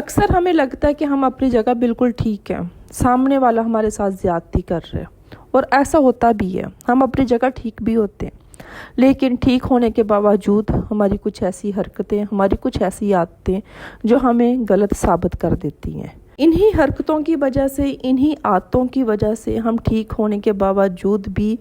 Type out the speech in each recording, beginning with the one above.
اکثر ہمیں لگتا ہے کہ ہم اپنی جگہ بالکل ٹھیک ہیں، سامنے والا ہمارے ساتھ زیادتی کر رہے ہیں، اور ایسا ہوتا بھی ہے، ہم اپنی جگہ ٹھیک بھی ہوتے ہیں، لیکن ٹھیک ہونے کے باوجود ہماری کچھ ایسی حرکتیں، ہماری کچھ ایسی عادتیں جو ہمیں غلط ثابت کر دیتی ہیں۔ انہی حرکتوں کی وجہ سے، انہی عادتوں کی وجہ سے ہم ٹھیک ہونے کے باوجود بھی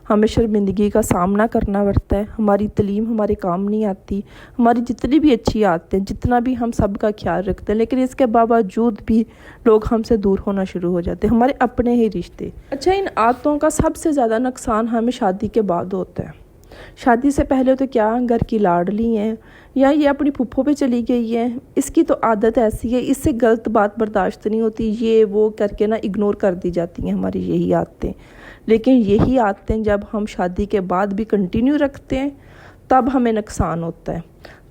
ہمیں شرمندگی کا سامنا کرنا پڑتا ہے، ہماری تعلیم ہمارے کام نہیں آتی، ہماری جتنی بھی اچھی عادتیں، جتنا بھی ہم سب کا خیال رکھتے ہیں، لیکن اس کے باوجود بھی لوگ ہم سے دور ہونا شروع ہو جاتے ہیں، ہمارے اپنے ہی رشتے۔ اچھا، ان عادتوں کا سب سے زیادہ نقصان ہمیں شادی کے بعد ہوتا ہے۔ شادی سے پہلے تو کیا گھر کی لاڈلی ہیں، یا یہ اپنی پھپھو پہ چلی گئی ہے، اس کی تو عادت ایسی ہے، اس سے غلط بات برداشت نہیں ہوتی، یہ وہ کر کے اگنور کر دی جاتی ہیں ہماری یہی عادتیں۔ لیکن یہی عادتیں جب ہم شادی کے بعد بھی کنٹینیو رکھتے ہیں تب ہمیں نقصان ہوتا ہے،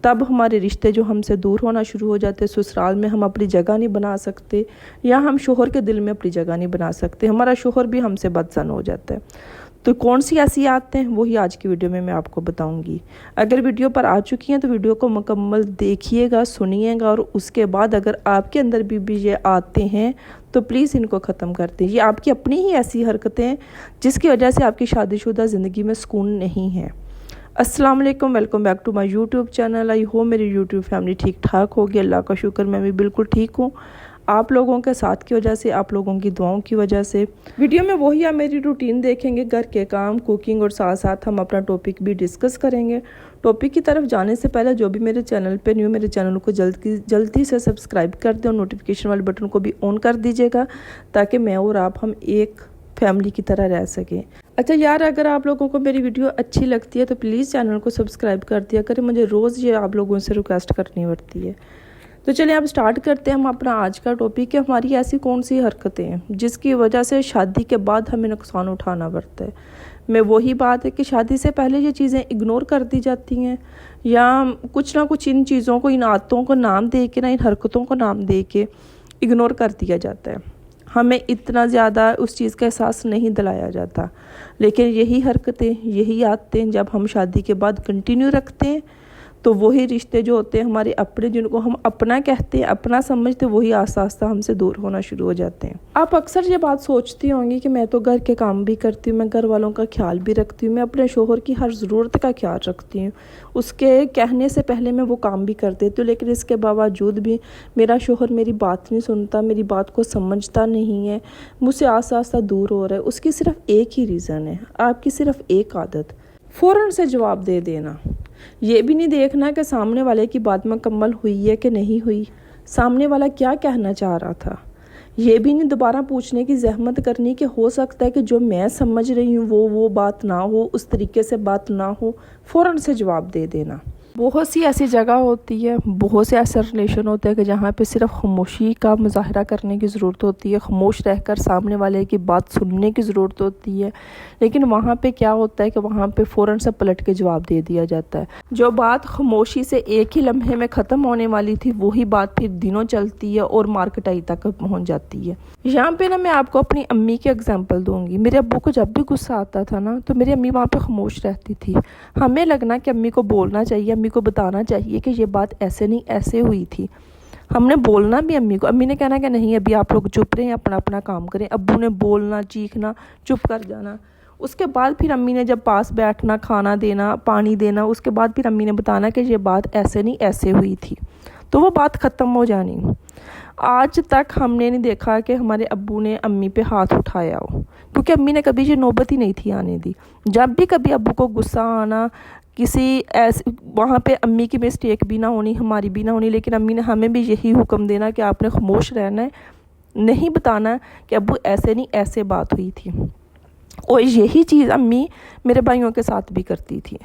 تب ہمارے رشتے جو ہم سے دور ہونا شروع ہو جاتے ہیں، سسرال میں ہم اپنی جگہ نہیں بنا سکتے، یا ہم شوہر کے دل میں اپنی جگہ نہیں بنا سکتے، ہمارا شوہر بھی ہم سے بدظن ہو جاتا ہے۔ تو کون سی ایسی عادتیں ہیں، وہی آج کی ویڈیو میں آپ کو بتاؤں گی۔ اگر ویڈیو پر آ چکی ہیں تو ویڈیو کو مکمل دیکھیے گا، سنیے گا، اور اس کے بعد اگر آپ کے اندر بھی یہ عادتیں ہیں تو پلیز ان کو ختم کر دیں۔ یہ آپ کی اپنی ہی ایسی حرکتیں ہیں جس کی وجہ سے آپ کی شادی شدہ زندگی میں سکون نہیں ہے۔ السلام علیکم، welcome back to my YouTube channel. I hope میری یوٹیوب فیملی ٹھیک ٹھاک ہوگی، اللہ کا شکر میں بھی بالکل ٹھیک ہوں۔ آپ لوگوں کے ساتھ کی وجہ سے، آپ لوگوں کی دعاؤں کی وجہ سے ویڈیو میں وہی آپ میری روٹین دیکھیں گے، گھر کے کام، کوکنگ، اور ساتھ ساتھ ہم اپنا ٹاپک بھی ڈسکس کریں گے۔ ٹاپک کی طرف جانے سے پہلے جو بھی میرے چینل پہ نیو، میرے چینل کو جلدی سے سبسکرائب کر دیں اور نوٹیفیکیشن والے بٹن کو بھی آن کر دیجیے گا، تاکہ میں اور آپ ہم ایک فیملی کی طرح رہ سکیں۔ اچھا یار، اگر آپ لوگوں کو میری ویڈیو اچھی لگتی ہے تو پلیز چینل کو سبسکرائب کر دیا کریں، مجھے روز یہ آپ لوگوں سے ریکویسٹ کرنی پڑتی ہے۔ تو چلیں اب سٹارٹ کرتے ہیں ہم اپنا آج کا ٹاپک، کہ ہماری ایسی کون سی حرکتیں ہیں جس کی وجہ سے شادی کے بعد ہمیں نقصان اٹھانا پڑتا ہے۔ میں وہی بات ہے کہ شادی سے پہلے یہ چیزیں اگنور کر دی جاتی ہیں، یا کچھ نہ کچھ ان چیزوں کو، ان عادتوں کو نام دے کے، ان حرکتوں کو نام دے کے اگنور کر دیا جاتا ہے، ہمیں اتنا زیادہ اس چیز کا احساس نہیں دلایا جاتا۔ لیکن یہی حرکتیں، یہی عادتیں جب ہم شادی کے بعد کنٹینیو رکھتے ہیں تو وہی رشتے جو ہوتے ہیں ہمارے اپنے، جن کو ہم اپنا کہتے ہیں، اپنا سمجھتے، وہی آہستہ آہستہ ہم سے دور ہونا شروع ہو جاتے ہیں۔ آپ اکثر یہ بات سوچتی ہوں گی کہ میں تو گھر کے کام بھی کرتی ہوں، میں گھر والوں کا خیال بھی رکھتی ہوں، میں اپنے شوہر کی ہر ضرورت کا خیال رکھتی ہوں، اس کے کہنے سے پہلے میں وہ کام بھی کر دیتی ہوں، لیکن اس کے باوجود بھی میرا شوہر میری بات نہیں سنتا، میری بات کو سمجھتا نہیں ہے، مجھ سے آہستہ آہستہ دور ہو رہا ہے۔ اس کی صرف ایک ہی ریزن ہے، آپ کی صرف ایک عادت، فوراً سے جواب دے دینا۔ یہ بھی نہیں دیکھنا کہ سامنے والے کی بات مکمل ہوئی ہے کہ نہیں ہوئی، سامنے والا کیا کہنا چاہ رہا تھا، یہ بھی نہیں دوبارہ پوچھنے کی زحمت کرنی کہ ہو سکتا ہے کہ جو میں سمجھ رہی ہوں وہ بات نہ ہو، اس طریقے سے بات نہ ہو، فوراً سے جواب دے دینا۔ بہت سی ایسی جگہ ہوتی ہے، بہت سے ایسے ریلیشن ہوتے ہیں کہ جہاں پہ صرف خاموشی کا مظاہرہ کرنے کی ضرورت ہوتی ہے، خاموش رہ کر سامنے والے کی بات سننے کی ضرورت ہوتی ہے، لیکن وہاں پہ کیا ہوتا ہے کہ وہاں پہ فوراً سے پلٹ کے جواب دے دیا جاتا ہے۔ جو بات خاموشی سے ایک ہی لمحے میں ختم ہونے والی تھی، وہی بات پھر دنوں چلتی ہے اور مارکیٹائی تک پہنچ جاتی ہے۔ یہاں پہ میں آپ کو اپنی امی کی اگزامپل دوں گی۔ میرے ابو کو جب بھی غصہ آتا تھا تو میری امی وہاں پہ خاموش رہتی تھی، ہمیں لگنا کہ امی کو بولنا چاہیے، امی کو بتانا چاہیے کہ یہ بات ایسے نہیں ایسے ہوئی تھی، ہم نے بولنا بھی امی کو، امی نے کہنا کہ نہیں ابھی آپ لوگ چپ رہیں، اپنا اپنا کام کریں، ابو نے بولنا، چیخنا، چپ کر جانا۔ اس کے بعد پھر امی نے جب پاس بیٹھنا، کھانا دینا، پانی دینا، اس کے بعد پھر امی نے بتانا کہ یہ بات ایسے نہیں ایسے ہوئی تھی، تو وہ بات ختم ہو جانی۔ آج تک ہم نے نہیں دیکھا کہ ہمارے ابو نے امی پہ ہاتھ اٹھایا ہو، کیونکہ امی نے کبھی یہ نوبت ہی نہیں تھی آنے دی۔ جب بھی کبھی ابو کو غصہ آنا، کسی ایسے وہاں پہ امی کی مسٹیک بھی نہ ہونی، ہماری بھی نہ ہونی، لیکن امی نے ہمیں بھی یہی حکم دینا کہ آپ نے خاموش رہنا ہے، نہیں بتانا کہ ابو ایسے نہیں ایسے بات ہوئی تھی۔ اور یہی چیز امی میرے بھائیوں کے ساتھ بھی کرتی تھی۔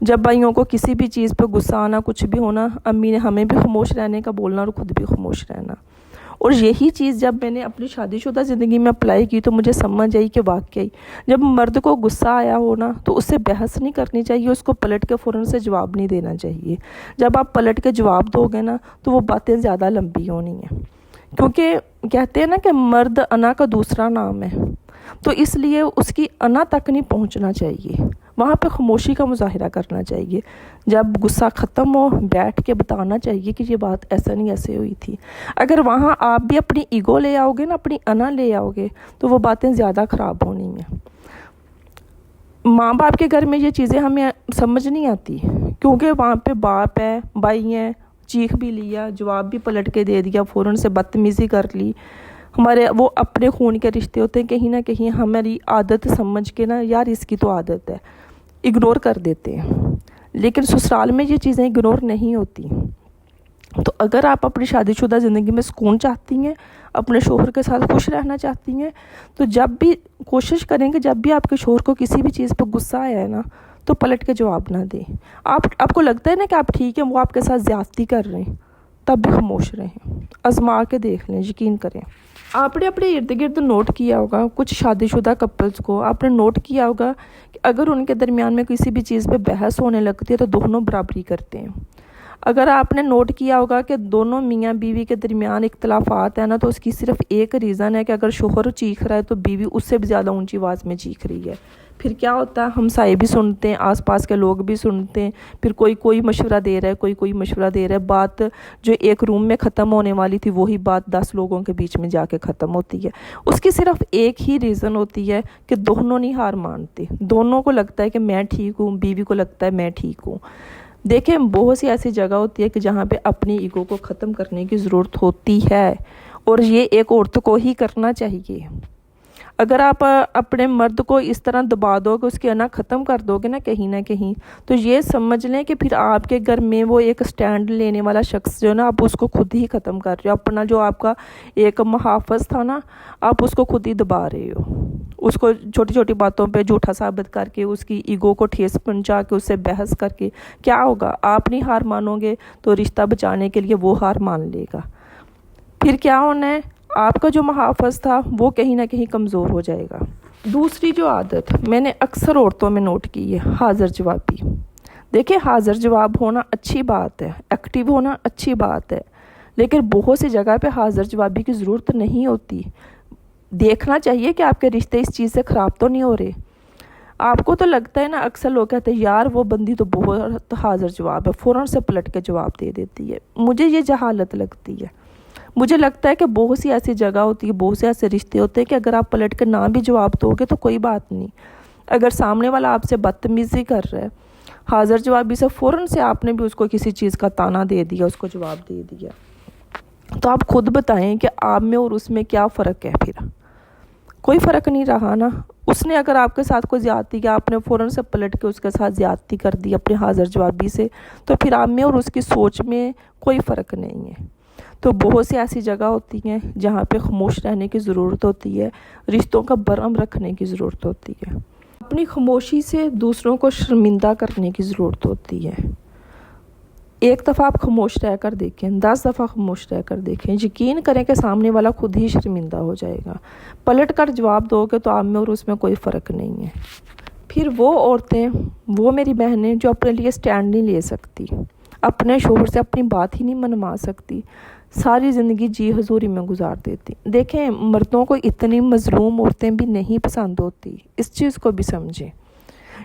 جب بھائیوں کو کسی بھی چیز پہ غصہ آنا، کچھ بھی ہونا، امی نے ہمیں بھی خاموش رہنے کا بولنا اور خود بھی خاموش رہنا۔ اور یہی چیز جب میں نے اپنی شادی شدہ زندگی میں اپلائی کی تو مجھے سمجھ آئی کہ واقعی جب مرد کو غصہ آیا ہونا تو اس سے بحث نہیں کرنی چاہیے، اس کو پلٹ کے فوراً سے جواب نہیں دینا چاہیے۔ جب آپ پلٹ کے جواب دو گے تو وہ باتیں زیادہ لمبی ہونی ہیں، کیونکہ کہتے ہیں کہ مرد انا کا دوسرا نام ہے، تو اس لیے اس کی انا تک نہیں پہنچنا چاہیے، وہاں پہ خاموشی کا مظاہرہ کرنا چاہیے. جب غصہ ختم ہو بیٹھ کے بتانا چاہیے کہ یہ بات ایسا نہیں ایسے ہوئی تھی. اگر وہاں آپ بھی اپنی ایگو لے آؤ گے نا، اپنی انا لے آؤ گے، تو وہ باتیں زیادہ خراب ہونی ہیں. ماں باپ کے گھر میں یہ چیزیں ہمیں سمجھ نہیں آتی، کیونکہ وہاں پہ باپ ہے، بھائی ہیں، چیخ بھی لیا، جواب بھی پلٹ کے دے دیا، فوراً سے بدتمیزی کر لی. ہمارے وہ اپنے خون کے رشتے ہوتے ہیں، کہیں نہ کہیں ہماری عادت سمجھ کے نا، یار اس کی تو عادت ہے، اگنور کر دیتے ہیں. لیکن سسرال میں یہ چیزیں اگنور نہیں ہوتی. تو اگر آپ اپنی شادی شدہ زندگی میں سکون چاہتی ہیں، اپنے شوہر کے ساتھ خوش رہنا چاہتی ہیں، تو جب بھی کوشش کریں کہ جب بھی آپ کے شوہر کو کسی بھی چیز پہ غصہ آیا ہے نا، تو پلٹ کے جواب نہ دیں. آپ کو لگتا ہے نا کہ آپ ٹھیک ہیں، وہ آپ کے ساتھ زیادتی کر رہے ہیں، تب بھی خاموش رہیں. آزما کے دیکھ لیں، یقین کریں. آپ نے اپنے ارد گرد نوٹ کیا ہوگا، کچھ شادی شدہ کپلز کو آپ نے نوٹ کیا ہوگا کہ اگر ان کے درمیان میں کسی بھی چیز پہ بحث ہونے لگتی ہے تو دونوں برابری کرتے ہیں. اگر آپ نے نوٹ کیا ہوگا کہ دونوں میاں بیوی کے درمیان اختلافات ہیں نا، تو اس کی صرف ایک ریزن ہے کہ اگر شوہر چیخ رہا ہے تو بیوی اس سے بھی زیادہ اونچی آواز میں چیخ رہی ہے. پھر کیا ہوتا ہے، ہمسائے بھی سنتے ہیں، آس پاس کے لوگ بھی سنتے ہیں. پھر کوئی مشورہ دے رہا ہے، کوئی مشورہ دے رہا ہے. بات جو ایک روم میں ختم ہونے والی تھی وہی بات 10 لوگوں کے بیچ میں جا کے ختم ہوتی ہے. اس کی صرف ایک ہی ریزن ہوتی ہے کہ دونوں نہیں ہار مانتے. دونوں کو لگتا ہے کہ میں ٹھیک ہوں، بیوی کو لگتا ہے میں ٹھیک ہوں. دیکھیں، بہت سی ایسی جگہ ہوتی ہے کہ جہاں پہ اپنی ایگو کو ختم کرنے کی ضرورت ہوتی ہے، اور یہ ایک عورت کو ہی کرنا چاہیے. اگر آپ اپنے مرد کو اس طرح دبا دو گے، اس کی انا ختم کر دو گے نا کہیں نہ کہیں، تو یہ سمجھ لیں کہ پھر آپ کے گھر میں وہ ایک سٹینڈ لینے والا شخص جو ہے نا، آپ اس کو خود ہی ختم کر رہے ہو. اپنا جو آپ کا ایک محافظ تھا نا، آپ اس کو خود ہی دبا رہے ہو. اس کو چھوٹی چھوٹی باتوں پہ جھوٹا ثابت کر کے، اس کی ایگو کو ٹھیس پہنچا کے، اس سے بحث کر کے کیا ہوگا؟ آپ نہیں ہار مانو گے تو رشتہ بچانے کے لیے وہ ہار مان لے گا. پھر کیا ہونا ہے، آپ کا جو محافظ تھا وہ کہیں نہ کہیں کمزور ہو جائے گا. دوسری جو عادت میں نے اکثر عورتوں میں نوٹ کی ہے، حاضر جوابی. دیکھیں، حاضر جواب ہونا اچھی بات ہے، ایکٹیو ہونا اچھی بات ہے، لیکن بہت سی جگہ پہ حاضر جوابی کی ضرورت نہیں ہوتی. دیکھنا چاہیے کہ آپ کے رشتے اس چیز سے خراب تو نہیں ہو رہے. آپ کو تو لگتا ہے نا، اکثر لوگ کہتے ہیں یار وہ بندی تو بہت حاضر جواب ہے، فوراً سے پلٹ کے جواب دے دیتی ہے. مجھے یہ جہالت لگتی ہے. مجھے لگتا ہے کہ بہت سی ایسی جگہ ہوتی ہے، بہت سے ایسے رشتے ہوتے ہیں کہ اگر آپ پلٹ کے نہ بھی جواب دو گے تو کوئی بات نہیں. اگر سامنے والا آپ سے بدتمیزی کر رہا ہے، حاضر جوابی سے فوراً سے آپ نے بھی اس کو کسی چیز کا تانا دے دیا، اس کو جواب دے دیا، تو آپ خود بتائیں کہ آپ میں اور اس میں کیا فرق ہے. پھر کوئی فرق نہیں رہا نا. اس نے اگر آپ کے ساتھ کوئی زیادتی کیا، آپ نے فوراً سے پلٹ کے اس کے ساتھ زیادتی کر دی اپنے حاضر جوابی سے، تو پھر آپ میں اور اس کی سوچ میں کوئی فرق نہیں ہے. تو بہت سی ایسی جگہ ہوتی ہیں جہاں پہ خاموش رہنے کی ضرورت ہوتی ہے، رشتوں کا برہم رکھنے کی ضرورت ہوتی ہے. اپنی خاموشی سے دوسروں کو شرمندہ کرنے کی ضرورت ہوتی ہے. ایک دفعہ آپ خاموش رہ کر دیکھیں، 10 دفعہ خاموش رہ کر دیکھیں، یقین کریں کہ سامنے والا خود ہی شرمندہ ہو جائے گا. پلٹ کر جواب دو گے تو آپ میں اور اس میں کوئی فرق نہیں ہے. پھر وہ عورتیں، وہ میری بہنیں جو اپنے لیے سٹینڈ نہیں لے سکتی، اپنے شوہر سے اپنی بات ہی نہیں منوا سکتی، ساری زندگی جی حضوری میں گزار دیتی. دیکھیں، مردوں کو اتنی مظلوم عورتیں بھی نہیں پسند ہوتی، اس چیز کو بھی سمجھیں.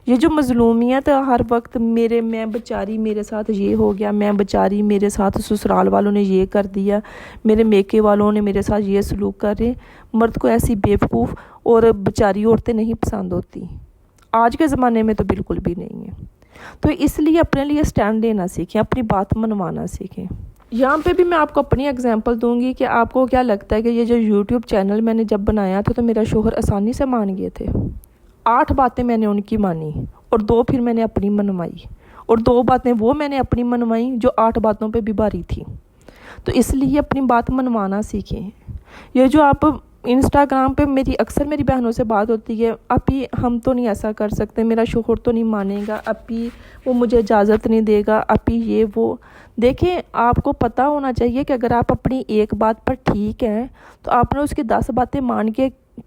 یہ جو مظلومیت ہر وقت میں بچاری، میرے ساتھ یہ ہو گیا، میں بچاری، میرے ساتھ سسرال والوں نے یہ کر دیا، میرے میکے والوں نے میرے ساتھ یہ سلوک کر رہے، مرد کو ایسی بیوقوف اور بچاری عورتیں نہیں پسند ہوتی. آج کے زمانے میں تو بالکل بھی نہیں ہے. تو اس لیے اپنے لیے سٹینڈ لینا سیکھیں، اپنی بات منوانا سیکھیں. یہاں پہ بھی میں آپ کو اپنی اگزامپل دوں گی کہ آپ کو کیا لگتا ہے کہ یہ جو یوٹیوب چینل میں نے جب بنایا تھا تو میرا شوہر آسانی سے مان گئے تھے. 8 باتیں میں نے ان کی مانی اور 2 پھر میں نے اپنی منوائی، اور 2 باتیں وہ میں نے اپنی منوائی جو 8 باتوں پہ بھی بھاری تھی. تو اس لیے اپنی بات منوانا سیکھیں. یہ جو آپ انسٹاگرام پہ اکثر میری بہنوں سے بات ہوتی ہے، اپی ہم تو نہیں ایسا کر سکتے، میرا شوہر تو نہیں مانے گا، اپی وہ مجھے اجازت نہیں دے گا، اپی یہ وہ. دیکھیں، آپ کو پتہ ہونا چاہیے کہ اگر آپ اپنی ایک بات پر ٹھیک ہیں تو آپ نے اس کی 10 باتیں مان کے